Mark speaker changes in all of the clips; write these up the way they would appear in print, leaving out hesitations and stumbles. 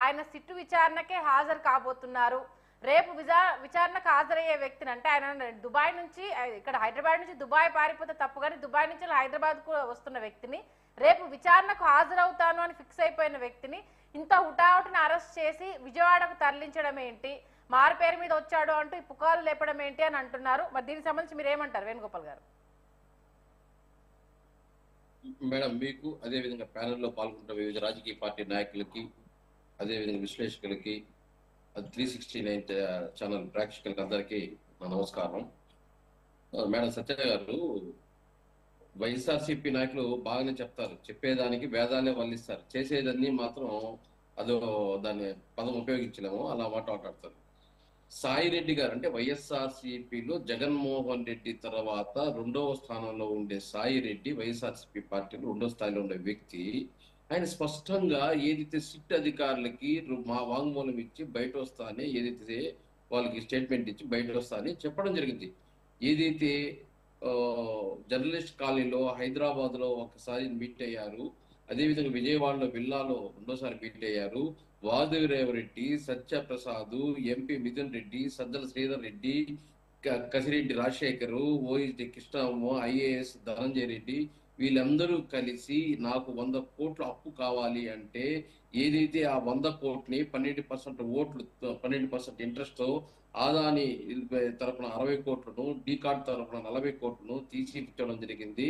Speaker 1: ఆయన సిట్టు విచారణకే హాజరు కాబోతున్నారు. రేపు విచారణకు హాజరయ్యే వ్యక్తిని అంటే ఆయన దుబాయ్ నుంచి ఇక్కడ హైదరాబాద్ నుంచి దుబాయ్ పారిపోతే తప్పు, కానీ దుబాయ్ నుంచి హైదరాబాద్కు వస్తున్న వ్యక్తిని రేపు విచారణకు హాజరవుతాను అని ఫిక్స్ అయిపోయిన వ్యక్తిని ఇంత హుటాహుటిని అరెస్ట్ చేసి విజయవాడకు తరలించడం ఏంటి, మారు పేరు మీద వచ్చాడు అంటూ ఈ పుకార్లు లేపడం ఏంటి అని అంటున్నారు. మరి దీనికి సంబంధించి మీరు ఏమంటారు వేణుగోపాల్ గారు?
Speaker 2: మేడం, మీకు అదేవిధంగా ప్యానెల్లో పాల్గొంటున్న వివిధ రాజకీయ పార్టీ నాయకులకి, అదేవిధంగా విశ్లేషకులకి, 369 ఛానల్ ప్రేక్షకులకి అందరికీ నా నమస్కారం. మేడం సత్య గారు, వైఎస్ఆర్సీపీ నాయకులు బాగానే చెప్తారు, చెప్పేదానికి వేదాలే వల్లిస్తారు, చేసేదాన్ని మాత్రం దాన్ని పదం ఉపయోగించలేము, అలా మాట్లాడతారు. సాయిరెడ్డి గారు అంటే వైఎస్ఆర్సీపీలో జగన్మోహన్ రెడ్డి తర్వాత 2వ స్థానంలో ఉండే సాయిరెడ్డి వైఎస్ఆర్సీపీ పార్టీలో 2వ స్థాయిలో ఉండే వ్యక్తి. ఆయన స్పష్టంగా ఏదైతే సిట్ అధికారులకి మా వాంగ్మూలం ఇచ్చి బయట వస్తానే, ఏదైతే వాళ్ళకి స్టేట్మెంట్ ఇచ్చి బయట వస్తానే చెప్పడం జరిగింది. ఏదైతే జర్నలిస్ట్ కాలనీలో హైదరాబాద్ లో ఒకసారి మీట్ అయ్యారు, అదేవిధంగా విజయవాడలో విల్లాలో 2వసారి మీట్ అయ్యారు. వాదురేవరెడ్డి, Satyaprasad, MP Mithun Reddy, Sajjala Sridhar Reddy, Kasireddy Rajasekhar, OSD Krishnamma, IAS Dhananjaya Reddy, వీళ్ళందరూ కలిసి నాకు 100 కోట్ల అప్పు కావాలి అంటే ఏదైతే ఆ 100 కోట్లని 12% ఓట్లు, 12% ఇంట్రెస్ట్ తో ఆదాని తరపున 60 కోట్లను, డీకార్డ్ తరపున 40 కోట్లను తీసి ఇచ్చడం జరిగింది.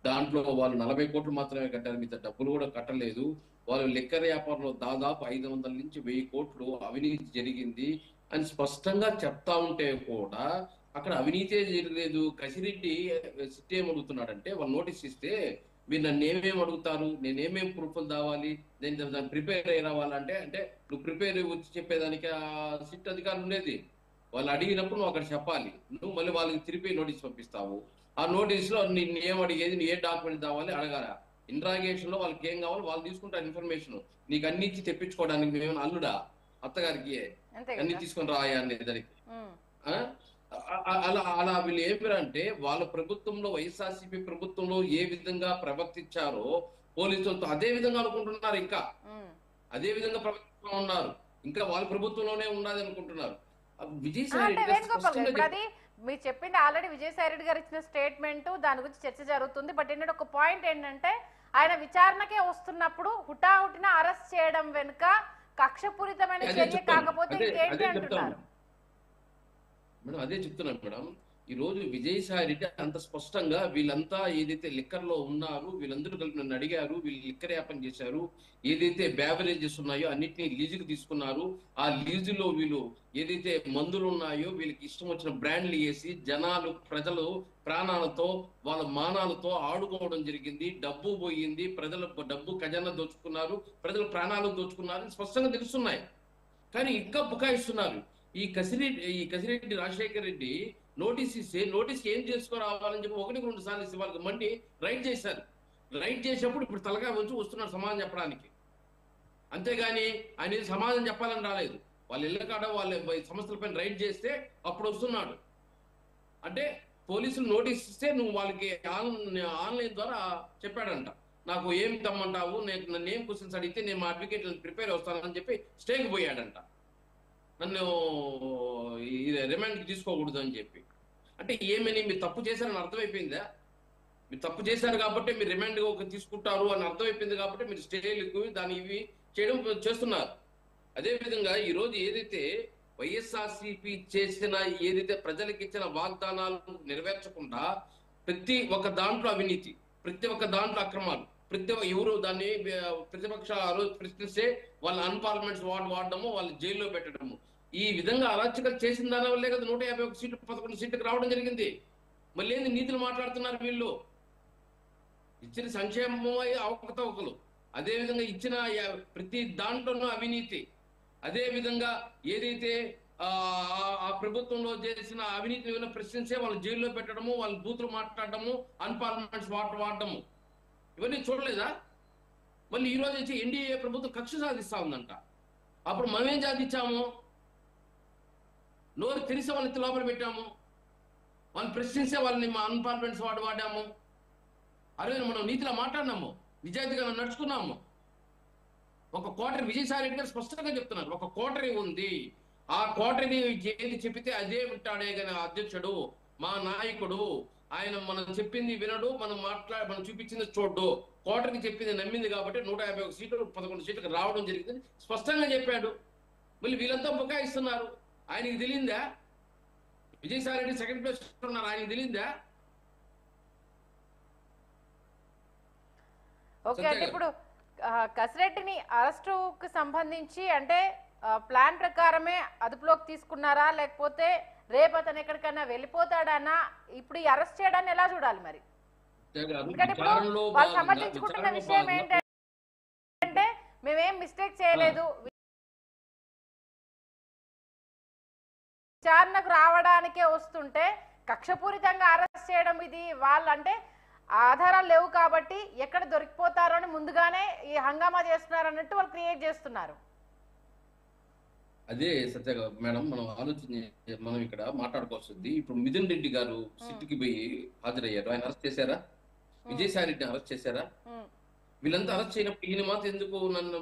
Speaker 2: దాంట్లో వాళ్ళు 40 కోట్లు మాత్రమే కట్టారు, మిగతా డబ్బులు కూడా కట్టలేదు. వాళ్ళు లిక్కర్ వ్యాపారంలో దాదాపు 500 నుంచి 1000 కోట్లు అవినీతి జరిగింది అని స్పష్టంగా చెప్తా ఉంటే కూడా అక్కడ అవినీతే జరగలేదు. కసిరెడ్డి సిట్ ఏమడుగుతున్నాడంటే, వాళ్ళు నోటీస్ ఇస్తే మీరు నన్ను ఏమేమి అడుగుతారు, నేనేమేమి ప్రూఫ్లు దావాలి, నేను దాన్ని ప్రిపేర్ అయ్యి రావాలంటే, అంటే నువ్వు ప్రిపేర్ వచ్చి చెప్పేదానికి ఆ సిట్ అధికారులు ఉండేది. వాళ్ళు అడిగినప్పుడు నువ్వు అక్కడ చెప్పాలి, నువ్వు మళ్ళీ వాళ్ళకి తిరిగి నోటీస్ పంపిస్తావు. ఆ నోటీస్ లో నిన్ను ఏం అడిగేది, నీ ఏ డాక్యుమెంట్ కావాలి అడగాల. ఇంట్రాగేషన్ లో వాళ్ళకి ఏం కావాలి వాళ్ళు తీసుకుంటారు ఇన్ఫర్మేషన్. నీకు అన్ని ఇచ్చి తెప్పించుకోవడానికి మేము అల్లుడా, అత్తగారికి అన్ని తీసుకొని రాయా అనేదానికి. అలా వీళ్ళు ఏమిరంటే వాళ్ళ ప్రభుత్వంలో, వైఎస్ఆర్సీపీ ప్రభుత్వంలో ఏ విధంగా ప్రవర్తించారో పోలీసులతో అదే విధంగా అనుకుంటున్నారు, ఇంకా అదే విధంగా ప్రవర్తిస్తూ ఉన్నారు, ఇంకా వాళ్ళ ప్రభుత్వంలోనే ఉన్నది అనుకుంటున్నారు. విజయసాయి
Speaker 1: రెడ్డి మీరు చెప్పింది ఆల్రెడీ విజయసాయి రెడ్డి గారు ఇచ్చిన స్టేట్మెంట్, దాని గురించి చర్చ జరుగుతుంది. బట్ ఏంటంటే ఒక పాయింట్ ఏంటంటే, ఆయన విచారణకే వస్తున్నప్పుడు హుటాహుటిన అరెస్ట్ చేయడం వెనుక కక్షపూరితమైన చర్య కాకపోతే ఇంకేంటి అంటున్నారు.
Speaker 2: మేడం అదే చెప్తున్నాను మేడం, ఈ రోజు విజయసాయి రెడ్డి అంత స్పష్టంగా వీళ్ళంతా ఏదైతే లిక్కర్ లో ఉన్నారు, వీళ్ళందరూ కలిపి నన్ను అడిగారు, వీళ్ళు లిక్కర్ వ్యాపారం చేశారు, ఏదైతే బ్యావరేజెస్ ఉన్నాయో అన్నిటినీ లీజుకు తీసుకున్నారు, ఆ లీజులో వీళ్ళు ఏదైతే మందులు ఉన్నాయో వీళ్ళకి ఇష్టం వచ్చిన బ్రాండ్లు వేసి జనాలు, ప్రజలు ప్రాణాలతో, వాళ్ళ మానాలతో ఆడుకోవడం జరిగింది. డబ్బు పోయింది, ప్రజల డబ్బు ఖజానా దోచుకున్నారు, ప్రజల ప్రాణాలు దోచుకున్నారు, స్పష్టంగా తెలుస్తున్నాయి. కానీ ఇంకా బుకాయిస్తున్నారు. ఈ కసిరెడ్డి రాజశేఖర రెడ్డి నోటీస్ ఇస్తే నోటీస్ ఏం చేసుకురావాలని చెప్పి 1-2 సార్లు ఇస్తే వాళ్ళకి మండి రైట్ చేశారు. రైట్ చేసినప్పుడు ఇప్పుడు తలగా వచ్చి వస్తున్నారు సమాధానం చెప్పడానికి, అంతేగాని ఆయన సమాధానం చెప్పాలని రాలేదు. వాళ్ళ ఇళ్ళ కాడ వాళ్ళ సంస్థలపైన రైట్ చేస్తే అప్పుడు వస్తున్నాడు. అంటే పోలీసులు నోటీస్ ఇస్తే నువ్వు వాళ్ళకి ఆన్లైన్ ద్వారా చెప్పాడంట, నాకు ఏం తమ్మంటావు, నన్ను ఏం క్వశ్చన్స్ అడిగితే నేను మా అడ్వకేట్ ప్రిపేర్ వస్తానని చెప్పి స్టేకి పోయాడంట, నన్ను రిమాండ్కి తీసుకోకూడదు అని చెప్పి. అంటే ఏమని మీరు తప్పు చేశారని అర్థమైపోయిందా? మీరు తప్పు చేశారు కాబట్టి మీరు రిమాండ్ తీసుకుంటారు అని అర్థమైపోయింది కాబట్టి మీరు స్టేలకు దాని ఇవి చేయడం చేస్తున్నారు. అదేవిధంగా ఈరోజు ఏదైతే వైఎస్ఆర్సీపీ చేసిన, ఏదైతే ప్రజలకు ఇచ్చిన వాగ్దానాలు నెరవేర్చకుండా ప్రతి ఒక్క దాంట్లో అవినీతి, ప్రతి ఒక్క దాంట్లో అక్రమాలు, ఎవరు దాన్ని ప్రతిపక్ష ప్రశ్నిస్తే వాళ్ళ అన్పార్లమెంట్స్ వాడడము, వాళ్ళు జైల్లో పెట్టడము, ఈ విధంగా అరాచకాలు చేసిన దాని వల్లే కదా 151 సీట్లు 11 సీట్లకు రావడం జరిగింది. మళ్ళీ ఏంది నీతులు మాట్లాడుతున్నారు వీళ్ళు? ఇచ్చిన సంక్షేమము అవకతవకలు, అదేవిధంగా ఇచ్చిన ప్రతి దాంట్లోనూ అవినీతి, అదేవిధంగా ఏదైతే ఆ ప్రభుత్వంలో చేసిన అవినీతిని ప్రశ్నించే వాళ్ళు జైల్లో పెట్టడము, వాళ్ళు బూతులు మాట్లాడటము, అన్పార్లమెంట్స్ వాడటము, ఇవన్నీ చూడలేదా? మళ్ళీ ఈ రోజు వచ్చి ఎన్డీఏ ప్రభుత్వం కక్ష సాధిస్తా ఉందంట. అప్పుడు మనమేం సాధించాము? నోరు తెరిసే వాళ్ళని లోపల పెట్టాము, వాళ్ళు ప్రశ్నించే వాళ్ళని మా అన్పార్లమెంట్స్ వాడాము. అరే మనం నీతిలో మాట్లాడినాము, నిజాయితీగా నడుచుకున్నాము. ఒక కోటరీ విజయసాయి రెడ్డి గారు స్పష్టంగా చెప్తున్నారు, ఒక కోటరీ ఉంది, ఆ కోటరీని ఏది చెప్పితే అదే ఉంటాడే కానీ అధ్యక్షుడు మా నాయకుడు, ఆయన మనం చెప్పింది వినడు, మనం చూపించింది చూడ్డు, కోటరీకి చెప్పింది నమ్మింది కాబట్టి 151 సీట్లు 11 సీట్లకు రావడం జరిగింది స్పష్టంగా చెప్పాడు. మళ్ళీ వీళ్ళంతా బుకాయిస్తున్నారు. ఆయనకి తెలియందా? విజయసాయి రెడ్డి సెకండ్ ప్లేస్ ఉన్నారు, ఆయనకి తెలియందా?
Speaker 1: ఓకే అంటే ఇప్పుడు కసిరెడ్డిని అరెస్టుకు సంబంధించి అంటే ప్లాన్ ప్రకారమే అదుపులోకి తీసుకున్నారా, లేకపోతే రేపు అతను ఎక్కడికైనా వెళ్ళిపోతాడన్నా? ఇప్పుడు ఈ అరెస్ట్ చేయడాన్ని ఎలా చూడాలి మరి? ఎందుకంటే ఇప్పుడు వాళ్ళు సమర్థించుకుంటున్న విషయం ఏంటంటే మేమేం మిస్టేక్ చేయలేదు, విచారణకు రావడానికే వస్తుంటే కక్షపూరితంగా అరెస్ట్ చేయడం, ఇది వాళ్ళంటే ఆధారాలు లేవు కాబట్టి ఎక్కడ దొరికిపోతారో అని ముందుగానే ఈ హంగామా చేస్తున్నారు అన్నట్టు వాళ్ళు క్రియేట్ చేస్తున్నారు.
Speaker 2: అదే సత్య మేడం, మనం ఇక్కడ మాట్లాడుకోవాల్సింది. ఇప్పుడు మిథున్ రెడ్డి గారు సిట్కి పోయి హాజరయ్యారు, ఆయన అరెస్ట్ చేశారా? విజయసాయి రెడ్డిని అరెస్ట్ చేశారా? వీళ్ళంతా అరెస్ట్ చేయనప్పుడు ఈయన మాత్రం ఎందుకు నన్ను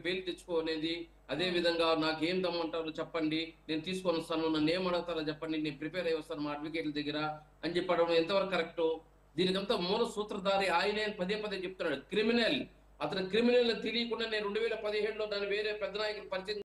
Speaker 2: బెయిల్ తెచ్చుకోనేది? అదే విధంగా నాకేం దమ్మంటారో చెప్పండి, నేను తీసుకొని వస్తాను, నన్ను ఏం అడుగుతారో చెప్పండి, నేను ప్రిపేర్ అయ్యి వస్తాను మా అడ్వకేట్ల దగ్గర అని చెప్పడం ఎంతవరకు కరెక్ట్? దీనికంతా మూల సూత్రధారి ఆయనే పదే పదే చెప్తున్నాడు. క్రిమినల్, అతను క్రిమినల్ తెలియకుండా నేను 2017లో దాన్ని వేరే పెద్ద నాయకులు పరిచయం